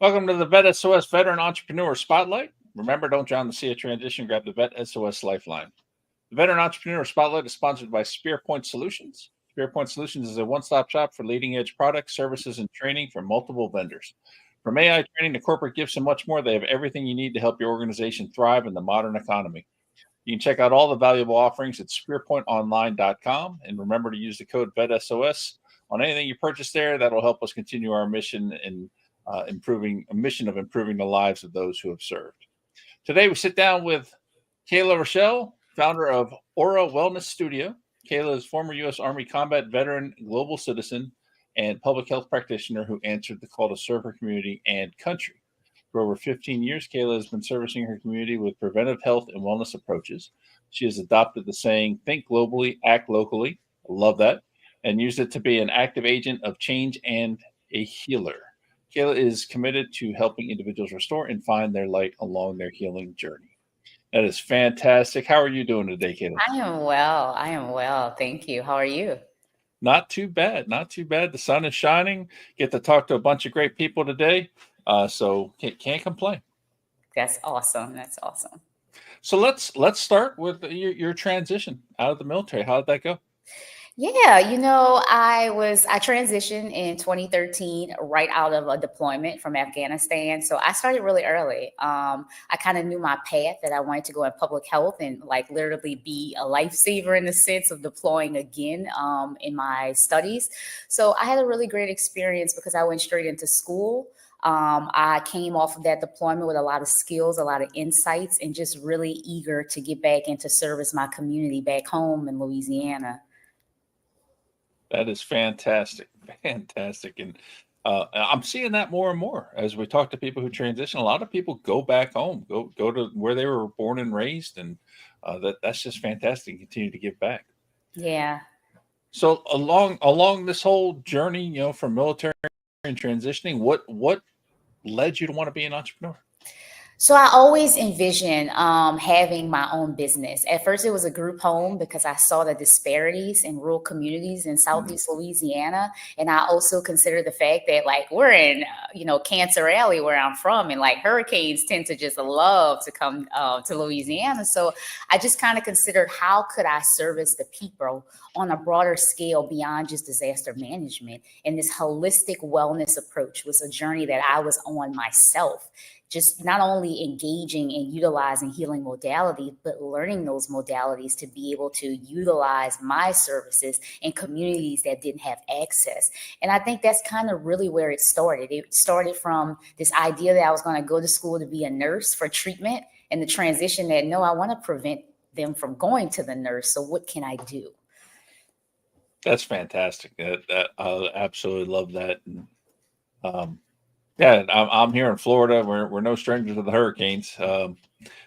Welcome to the Vet SOS Veteran Entrepreneur Spotlight. Remember, don't drown the sea of transition. Grab the Vet SOS Lifeline. The Veteran Entrepreneur Spotlight is sponsored by SpearPoint Solutions. SpearPoint Solutions is a one-stop shop for leading-edge products, services, and training from multiple vendors. From AI training to corporate gifts and much more, they have everything you need to help your organization thrive in the modern economy. You can check out all the valuable offerings at spearpointonline.com. And remember to use the code VETSOS on anything you purchase there. That'll help us continue our mission in improving the lives of those who have served. Today, we sit down with Rachal, founder of Aura Wellness Studio. Kayla is former U.S. Army combat veteran, global citizen, and public health practitioner who answered the call to serve her community and country. For over 15 years, Kayla has been servicing her community with preventive health and wellness approaches. She has adopted the saying, think globally, act locally. I love that. And used it to be an active agent of change and a healer. Kayla is committed to helping individuals restore and find their light along their healing journey. That is fantastic. How are you doing today, Kayla? I am well. I am well. Thank you. How are you? Not too bad. Not too bad. The sun is shining. Get to talk to a bunch of great people today. So can't complain. That's awesome. That's awesome. So let's start with your transition out of the military. How did that go? Yeah, I transitioned in 2013 right out of a deployment from Afghanistan. So I started really early. I kind of knew my path that I wanted to go in public health and like literally be a lifesaver in the sense of deploying again in my studies. So I had a really great experience because I went straight into school. I came off of that deployment with a lot of skills, a lot of insights, and just really eager to get back into service my community back home in Louisiana. That is fantastic. Fantastic. And I'm seeing that more and more as we talk to people who transition. A lot of people go back home, go to where they were born and raised. And that's just fantastic. Continue to give back. Yeah. So along this whole journey, from military and transitioning, what led you to want to be an entrepreneur? So I always envisioned having my own business. At first, it was a group home because I saw the disparities in rural communities in Southeast Louisiana. And I also consider the fact that like we're in, Cancer Alley where I'm from, and like hurricanes tend to just love to come to Louisiana. So I just kind of considered how could I service the people on a broader scale beyond just disaster management. And this holistic wellness approach was a journey that I was on myself. Just not only engaging and utilizing healing modalities, but learning those modalities to be able to utilize my services in communities that didn't have access. And I think that's kind of really where it started. It started from this idea that I was going to go to school to be a nurse for treatment, and the transition that, no, I want to prevent them from going to the nurse. So what can I do? That's fantastic. I absolutely love that. And, yeah, I'm here in Florida. We're no strangers to the hurricanes,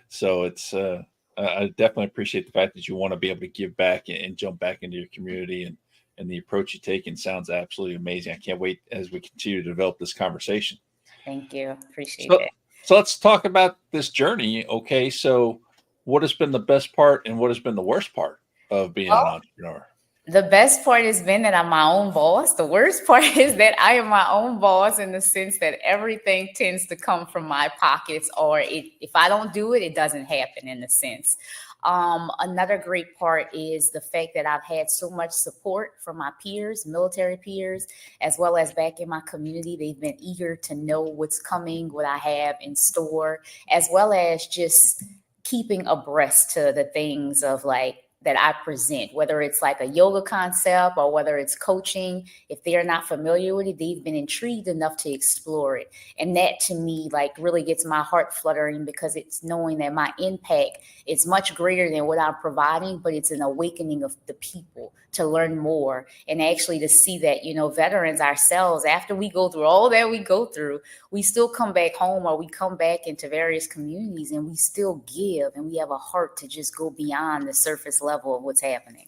so it's I definitely appreciate the fact that you want to be able to give back and jump back into your community, and the approach you take. And sounds absolutely amazing. I can't wait as we continue to develop this conversation. Thank you. Appreciate it. So let's talk about this journey. Okay, so what has been the best part and what has been the worst part of being an entrepreneur? The best part has been that I'm my own boss. The worst part is that I am my own boss in the sense that everything tends to come from my pockets, or if I don't do it, it doesn't happen in a sense. Another great part is the fact that I've had so much support from my peers, military peers, as well as back in my community. They've been eager to know what's coming, what I have in store, as well as just keeping abreast to the things of like, that I present, whether it's like a yoga concept or whether it's coaching. If they're not familiar with it, they've been intrigued enough to explore it. And that to me, like really gets my heart fluttering because it's knowing that my impact is much greater than what I'm providing, but it's an awakening of the people to learn more and actually to see that, veterans ourselves, after we go through all that we go through, we still come back home or we come back into various communities and we still give, and we have a heart to just go beyond the surface level of what's happening.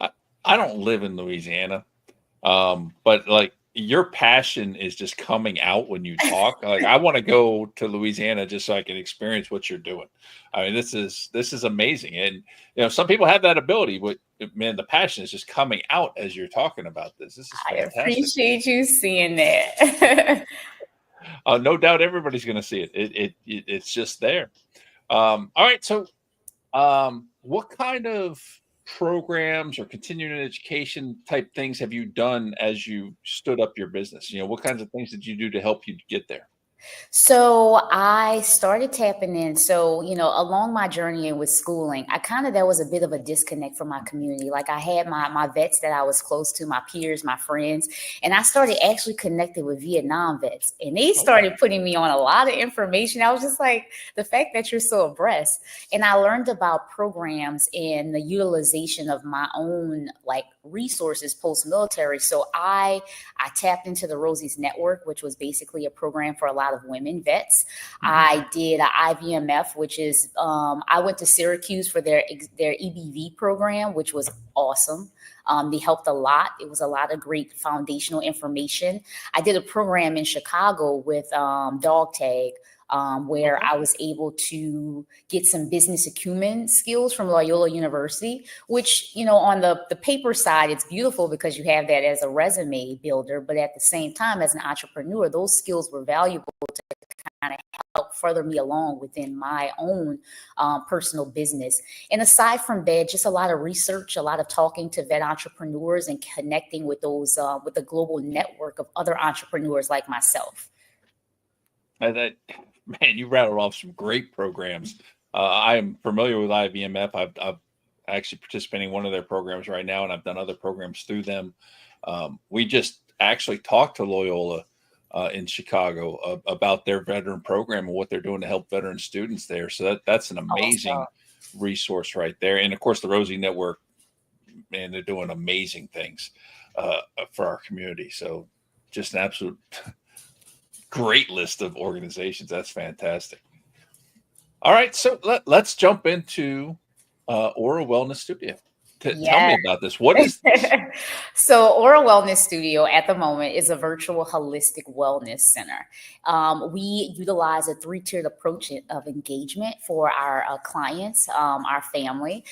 I don't live in Louisiana, but like your passion is just coming out when you talk. Like I want to go to Louisiana just so I can experience what you're doing. I mean, this is amazing. And some people have that ability, but man, the passion is just coming out as you're talking about this. This is fantastic. I appreciate you seeing that. No doubt everybody's going to see it. It's just there. All right. So, what kind of programs or continuing education type things have you done as you stood up your business? What kinds of things did you do to help you get there? So I started tapping in. So, along my journey and with schooling, there was a bit of a disconnect from my community. Like I had my vets that I was close to, my peers, my friends, and I started actually connecting with Vietnam vets. And they started putting me on a lot of information. I was just like, the fact that you're so abreast. And I learned about programs and the utilization of my own resources post-military. So I tapped into the Rosie's Network, which was basically a program for a lot of women vets. I did a IVMF, which is I went to Syracuse for their EBV program, which was awesome. They helped a lot. It was a lot of great foundational information. I did a program in Chicago with Dog Tag, where I was able to get some business acumen skills from Loyola University, which, on the paper side, it's beautiful because you have that as a resume builder. But at the same time, as an entrepreneur, those skills were valuable to kind of help further me along within my own personal business. And aside from that, just a lot of research, a lot of talking to vet entrepreneurs and connecting with those with a global network of other entrepreneurs like myself. Man, you rattled off some great programs. I am familiar with IVMF. I've actually participating in one of their programs right now, and I've done other programs through them. We just actually talked to Loyola in Chicago about their veteran program and what they're doing to help veteran students there. So that's an amazing resource right there. And of course, the Rosie Network, man, they're doing amazing things for our community. So just an absolute great list of organizations. That's fantastic. All right, so let's jump into Aura Wellness Studio. Tell me about this. What is this? So Aura Wellness Studio at the moment is a virtual holistic wellness center. We utilize a 3-tiered approach of engagement for our clients, our family,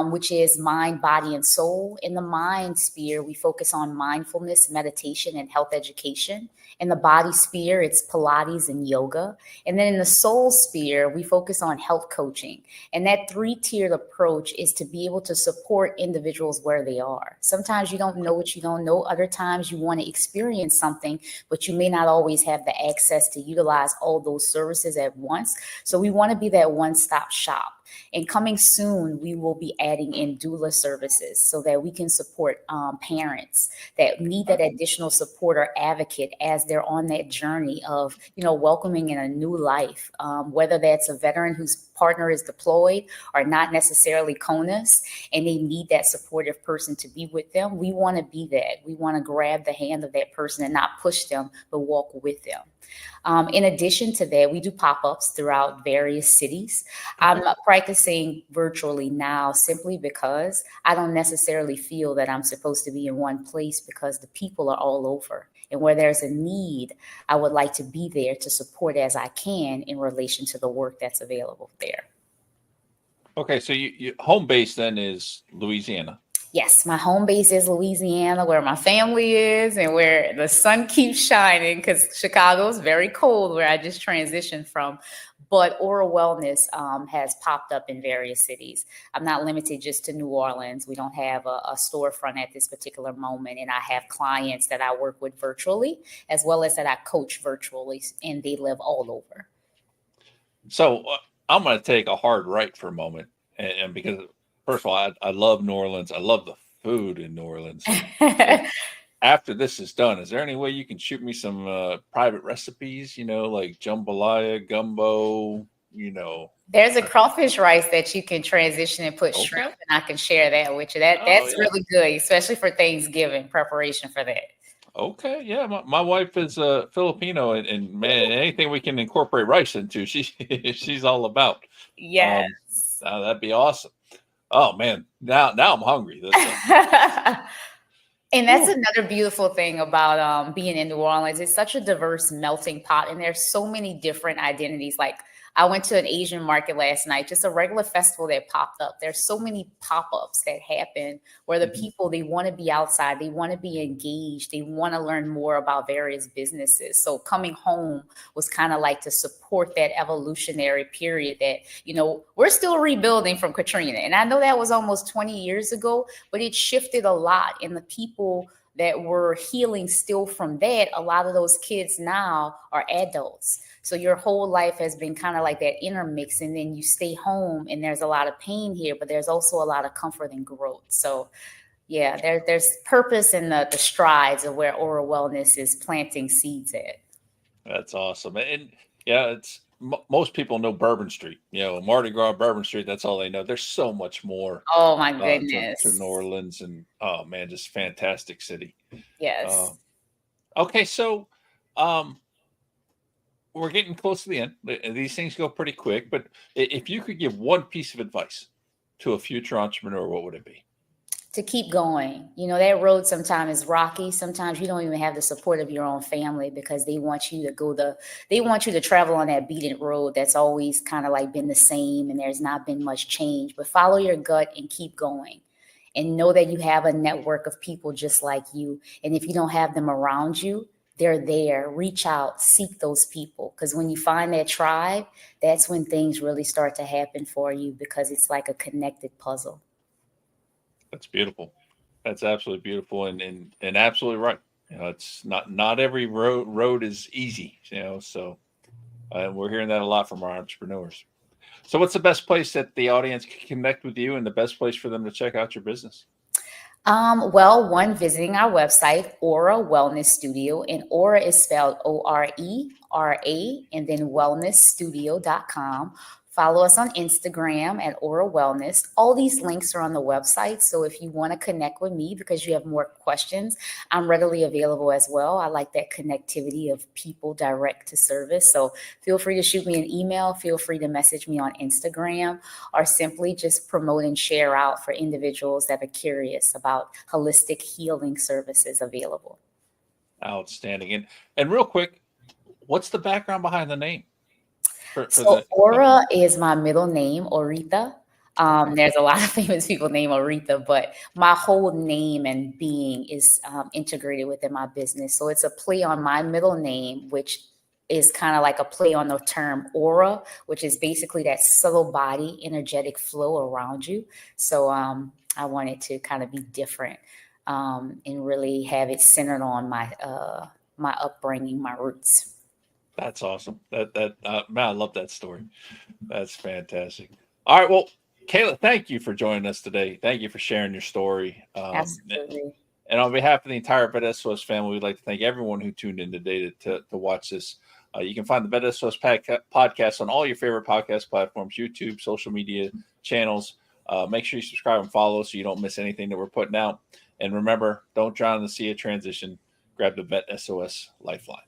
which is mind, body, and soul. In the mind sphere, we focus on mindfulness, meditation, and health education. In the body sphere, it's Pilates and yoga. And then in the soul sphere, we focus on health coaching. And that 3-tiered approach is to be able to support individuals where they are. Sometimes you don't know what you don't know. Other times you want to experience something, but you may not always have the access to utilize all those services at once. So we want to be that one-stop shop. And coming soon, we will be adding in doula services so that we can support parents that need that additional support or advocate as they're on that journey of, welcoming in a new life, whether that's a veteran whose partner is deployed or not necessarily CONUS, and they need that supportive person to be with them. We want to be that. We want to grab the hand of that person and not push them, but walk with them. In addition to that, we do pop-ups throughout various cities. I'm practicing virtually now simply because I don't necessarily feel that I'm supposed to be in one place because the people are all over. And where there's a need, I would like to be there to support as I can in relation to the work that's available there. Okay, so you home base then is Louisiana. Yes, my home base is Louisiana, where my family is and where the sun keeps shining because Chicago is very cold where I just transitioned from. But Aura Wellness has popped up in various cities. I'm not limited just to New Orleans. We don't have a storefront at this particular moment. And I have clients that I work with virtually as well as that I coach virtually, and they live all over. So I'm going to take a hard right for a moment. And because first of all, I love New Orleans. I love the food in New Orleans. After this is done, is there any way you can shoot me some private recipes, like jambalaya, gumbo, There's a crawfish rice that you can transition and put shrimp, and I can share that with you. That's really good, especially for Thanksgiving preparation for that. Okay, yeah, my wife is Filipino, and man, anything we can incorporate rice into, she's all about. Yes, that'd be awesome. Oh man, now I'm hungry. And that's another beautiful thing about being in New Orleans. It's such a diverse melting pot, and there's so many different identities. Like I went to an Asian market last night, just a regular festival that popped up. There's so many pop-ups that happen where the people, they want to be outside, they want to be engaged, they want to learn more about various businesses. So coming home was kind of like to support that evolutionary period that, you know, we're still rebuilding from Katrina. And I know that was almost 20 years ago, but it shifted a lot. And the people that were healing still from that, a lot of those kids now are adults. So your whole life has been kind of like that intermix, and then you stay home and there's a lot of pain here, but there's also a lot of comfort and growth. So yeah, there's purpose in the strides of where oral wellness is planting seeds at. That's awesome. And yeah, it's most people know Bourbon Street, you know, Mardi Gras, Bourbon Street. That's all they know. There's so much more. Oh my goodness. To New Orleans, and oh man, just fantastic city. Yes. Okay. So, we're getting close to the end. These things go pretty quick, but if you could give one piece of advice to a future entrepreneur, what would it be? To keep going. You know, that road sometimes is rocky. Sometimes you don't even have the support of your own family because they want you to travel on that beaten road that's always kind of like been the same, and there's not been much change. But follow your gut and keep going. And know that you have a network of people just like you. And if you don't have them around you, they're there. Reach out, seek those people. Because when you find that tribe, that's when things really start to happen for you, because it's like a connected puzzle. That's beautiful. That's absolutely beautiful, and absolutely right. You know, it's not every road is easy. You know, so we're hearing that a lot from our entrepreneurs. So, what's the best place that the audience can connect with you, and the best place for them to check out your business? Well, one, visiting our website, Aura Wellness Studio, and Aura is spelled Orera, and then wellnessstudio.com. Follow us on Instagram at Aura Wellness. All these links are on the website. So if you want to connect with me because you have more questions, I'm readily available as well. I like that connectivity of people direct to service. So feel free to shoot me an email. Feel free to message me on Instagram, or simply just promote and share out for individuals that are curious about holistic healing services available. Outstanding. And real quick, what's the background behind the name? So Aura is my middle name, Orita. There's a lot of famous people named Orita, but my whole name and being is integrated within my business. So it's a play on my middle name, which is kind of like a play on the term aura, which is basically that subtle body energetic flow around you. So I wanted to kind of be different and really have it centered on my upbringing, my roots. That's awesome. Man, I love that story. That's fantastic. All right. Well, Kayla, thank you for joining us today. Thank you for sharing your story. Absolutely. And on behalf of the entire Vet SOS family, we'd like to thank everyone who tuned in today to watch this. You can find the Vet SOS podcast on all your favorite podcast platforms, YouTube, social media channels. Make sure you subscribe and follow so you don't miss anything that we're putting out. And remember, don't drown in the sea of transition. Grab the Vet SOS Lifeline.